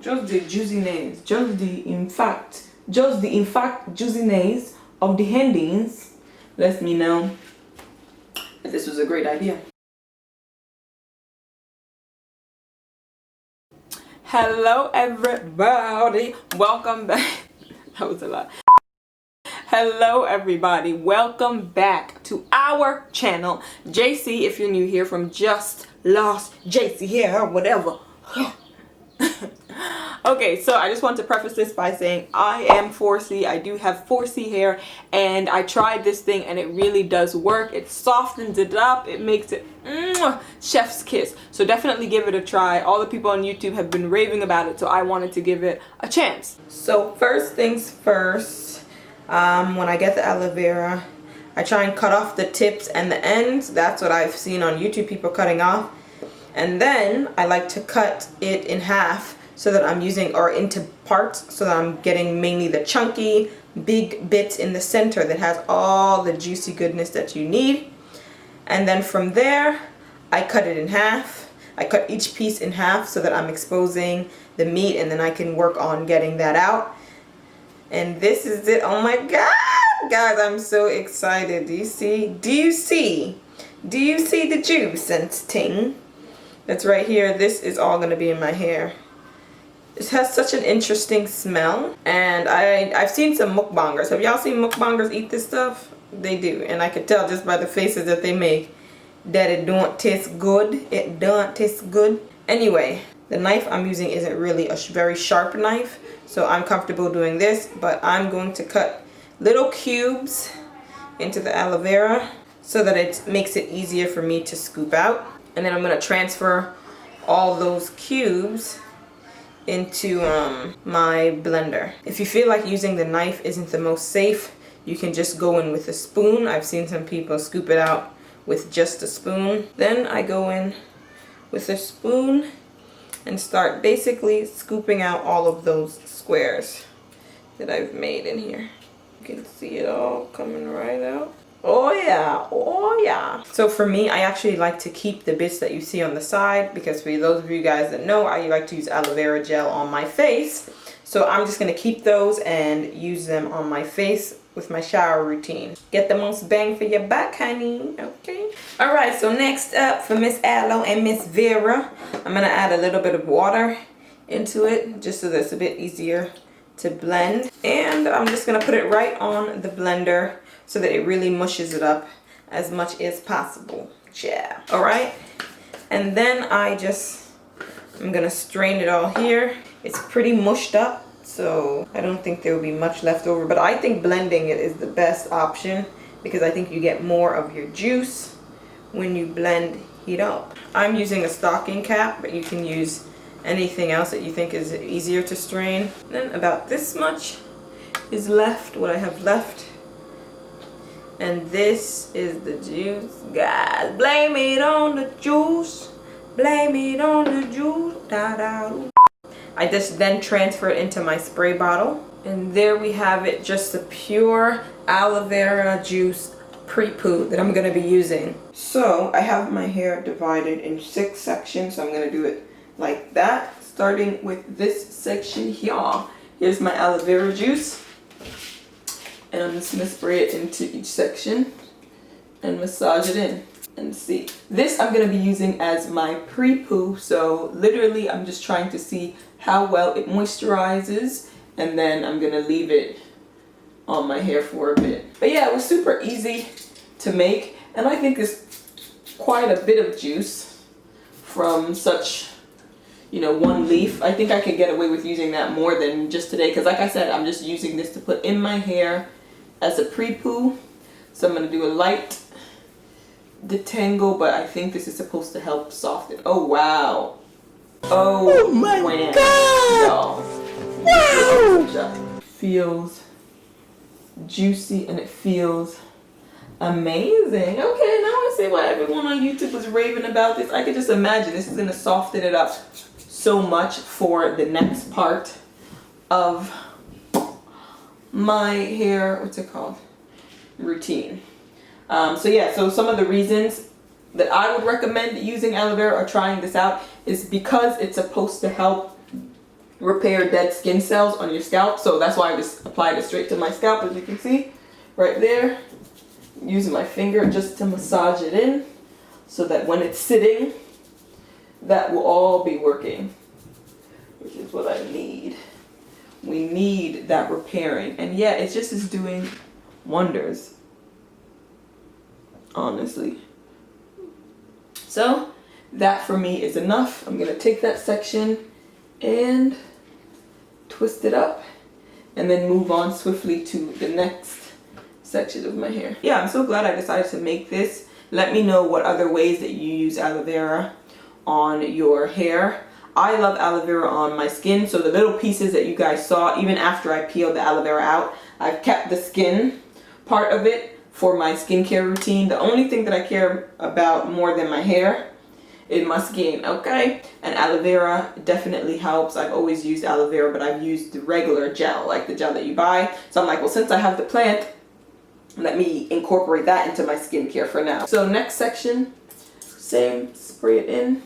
just the juiciness, just the in fact juiciness of the endings lets me know that this was a great idea. Hello everybody, welcome back. That was a lot. Hello everybody, welcome back to our channel. JC, if you're new here, from JustLostJC here or whatever. Okay, so I just want to preface this by saying I am 4C. I do have 4C hair, and I tried this thing and it really does work. It softens it up, it makes it chef's kiss. So definitely give it a try. All the people on YouTube have been raving about it, so I wanted to give it a chance. So first things first, when I get the aloe vera, I try and cut off the tips and the ends. That's what I've seen on YouTube, people cutting off. And then I like to cut it in half so that I'm using, or into parts, so that I'm getting mainly the chunky, big bits in the center that has all the juicy goodness that you need. And then from there, I cut it in half. I cut each piece in half so that I'm exposing the meat, and then I can work on getting that out. And this is it. Oh my God, guys, I'm so excited. Do you see? Do you see? Do you see the juice and ting? That's right here. This is all gonna be in my hair. It has such an interesting smell, and I've seen some mukbangers. Have y'all seen mukbangers eat this stuff? They do, and I could tell just by the faces that they make that it don't taste good. It don't taste good. Anyway, the knife I'm using isn't really a very sharp knife, so I'm comfortable doing this, but I'm going to cut little cubes into the aloe vera so that it makes it easier for me to scoop out. And then I'm going to transfer all those cubes into my blender. If you feel like using the knife isn't the most safe, you can just go in with a spoon. I've seen some people scoop it out with just a spoon. Then I go in with a spoon and start basically scooping out all of those squares that I've made in here. You can see it all coming right out. Oh yeah, oh yeah. So for me, I actually like to keep the bits that you see on the side, because for those of you guys that know, I like to use aloe vera gel on my face. So I'm just gonna keep those and use them on my face with my shower routine. Get the most bang for your buck, honey, okay? All right, so next up for Miss Aloe and Miss Vera, I'm gonna add a little bit of water into it, just so that it's a bit easier to blend. And I'm just gonna put it right on the blender so that it really mushes it up as much as possible. Yeah. All right. And then I'm gonna strain it all here. It's pretty mushed up, so I don't think there will be much left over, but I think blending it is the best option, because I think you get more of your juice when you blend it up. I'm using a stocking cap, but you can use anything else that you think is easier to strain. Then about this much is left, what I have left. And this is the juice, guys. Blame it on the juice. Blame it on the juice. Da, da. I just then transfer it into my spray bottle. And there we have it, just the pure aloe vera juice pre-poo that I'm going to be using. So I have my hair divided in 6 sections. So I'm going to do it like that, starting with this section here. Here's my aloe vera juice. And I'm just going to spray it into each section and massage it in. And see, this I'm going to be using as my pre-poo. So literally I'm just trying to see how well it moisturizes, and then I'm going to leave it on my hair for a bit. But yeah, it was super easy to make, and I think it's quite a bit of juice from such, you know, one leaf. I think I could get away with using that more than just today, because like I said, I'm just using this to put in my hair as a pre-poo. So I'm going to do a light detangle, but I think this is supposed to help soften. Oh wow. Oh my God. Wow. Feels juicy and it feels amazing. Okay, now I see why everyone on YouTube was raving about this. I could just imagine this is going to soften it up so much for the next part of my hair, what's it called, routine. So yeah, so some of the reasons that I would recommend using aloe vera or trying this out is because it's supposed to help repair dead skin cells on your scalp. So that's why I just applied it straight to my scalp, as you can see right there. Using my finger just to massage it in so that when it's sitting, that will all be working, which is what I need. We need that repairing. And yeah, it just is doing wonders, honestly. So that for me is enough. I'm gonna take that section and twist it up and then move on swiftly to the next section of my hair. Yeah, I'm so glad I decided to make this. Let me know what other ways that you use aloe vera on your hair. I love aloe vera on my skin, so the little pieces that you guys saw, even after I peeled the aloe vera out, I've kept the skin part of it for my skincare routine. The only thing that I care about more than my hair is my skin, okay? And aloe vera definitely helps. I've always used aloe vera, but I've used the regular gel, like the gel that you buy. So I'm like, well, since I have the plant, let me incorporate that into my skincare for now. So next section, same, spray it in.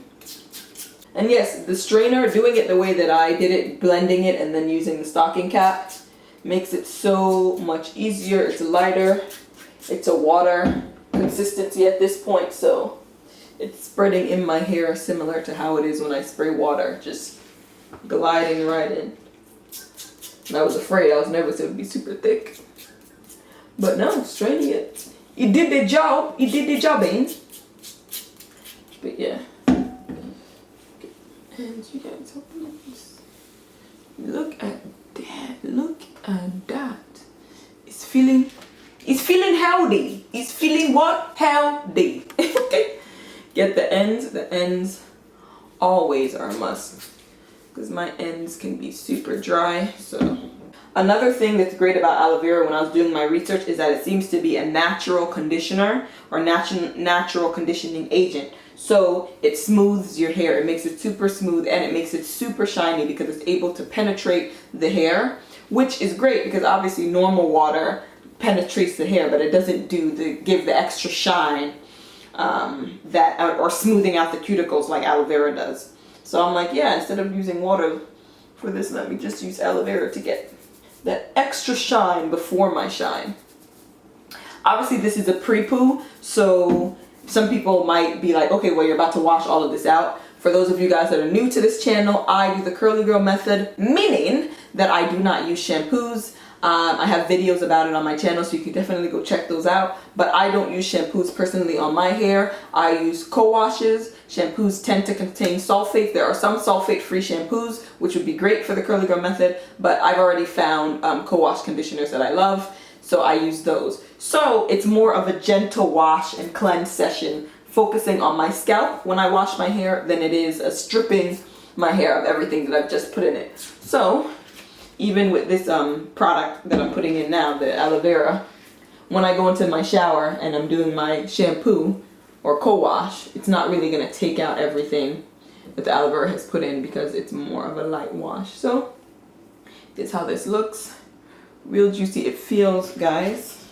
And yes, the strainer, doing it the way that I did it, blending it and then using the stocking cap, makes it so much easier. It's lighter. It's a water consistency at this point, so it's spreading in my hair similar to how it is when I spray water, just gliding right in. And I was afraid, I was nervous it would be super thick. But no, straining it. It did the job. It did the jobbing. But yeah. And you guys open this. Look at that. Look at that. It's feeling healthy. It's feeling what? Healthy. Get the ends. The ends always are a must, because my ends can be super dry. So another thing that's great about aloe vera when I was doing my research is that it seems to be a natural conditioner or natural conditioning agent. So it smooths your hair. It makes it super smooth and it makes it super shiny because it's able to penetrate the hair, which is great because obviously normal water penetrates the hair, but it doesn't give the extra shine or smoothing out the cuticles like aloe vera does. So I'm like, yeah, instead of using water for this, let me just use aloe vera to get that extra shine before my shine. Obviously this is a pre-poo, so some people might be like, okay, well, you're about to wash all of this out. For those of you guys that are new to this channel, I do the curly girl method, meaning that I do not use shampoos. I have videos about it on my channel, so you can definitely go check those out. But I don't use shampoos personally on my hair. I use co-washes. Shampoos tend to contain sulfate. There are some sulfate-free shampoos, which would be great for the curly girl method, but I've already found co-wash conditioners that I love, so I use those. So it's more of a gentle wash and cleanse session, focusing on my scalp when I wash my hair than it is stripping my hair of everything that I've just put in it. So even with this product that I'm putting in now, the aloe vera, when I go into my shower and I'm doing my shampoo or co-wash, it's not really going to take out everything that the aloe vera has put in because it's more of a light wash. So this is how this looks. Real juicy. It feels, guys.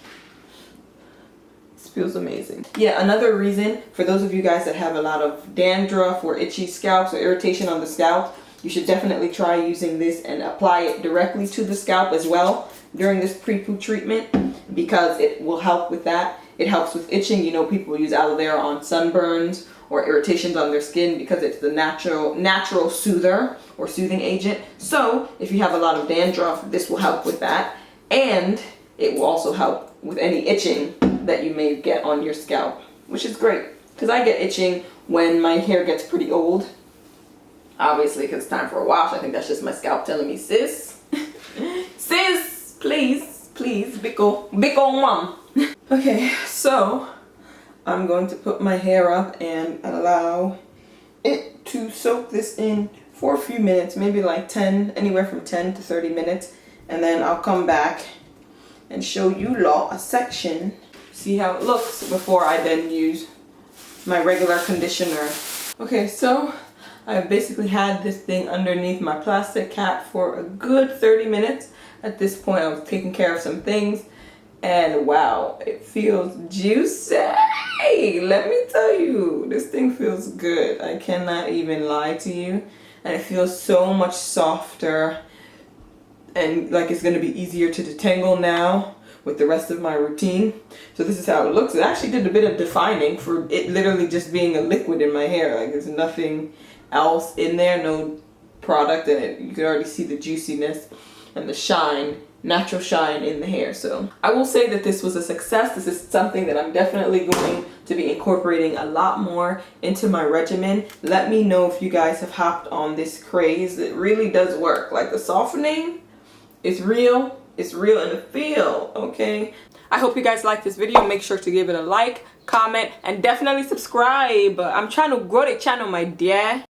This feels amazing. Yeah, another reason for those of you guys that have a lot of dandruff or itchy scalps or irritation on the scalp, you should definitely try using this and apply it directly to the scalp as well during this pre-poo treatment, because it will help with that. It helps with itching. You know, people use aloe vera on sunburns or irritations on their skin because it's the natural soother or soothing agent. So if you have a lot of dandruff, this will help with that. And it will also help with any itching that you may get on your scalp, which is great because I get itching when my hair gets pretty old. Obviously, because it's time for a wash. I think that's just my scalp telling me, sis, sis, please, bickle mom. Okay, so I'm going to put my hair up and allow it to soak this in for a few minutes, maybe like anywhere from 10 to 30 minutes. And then I'll come back and show you lot a section, see how it looks before I then use my regular conditioner. Okay, so I've basically had this thing underneath my plastic cap for a good 30 minutes. At this point, I was taking care of some things, and wow, it feels juicy. Let me tell you, this thing feels good. I cannot even lie to you. and it feels so much softer, and like it's going to be easier to detangle now with the rest of my routine. So this is how it looks. It actually did a bit of defining for it literally just being a liquid in my hair. Like there's nothing else in there, no product in it. You can already see the juiciness and the shine, natural shine in the hair. So I will say that this was a success. This is something that I'm definitely going to be incorporating a lot more into my regimen. Let me know if you guys have hopped on this craze. It really does work. Like the softening is real. It's real in the feel, okay? I hope you guys like this video. Make sure to give it a like, comment, and definitely subscribe. I'm trying to grow the channel, my dear.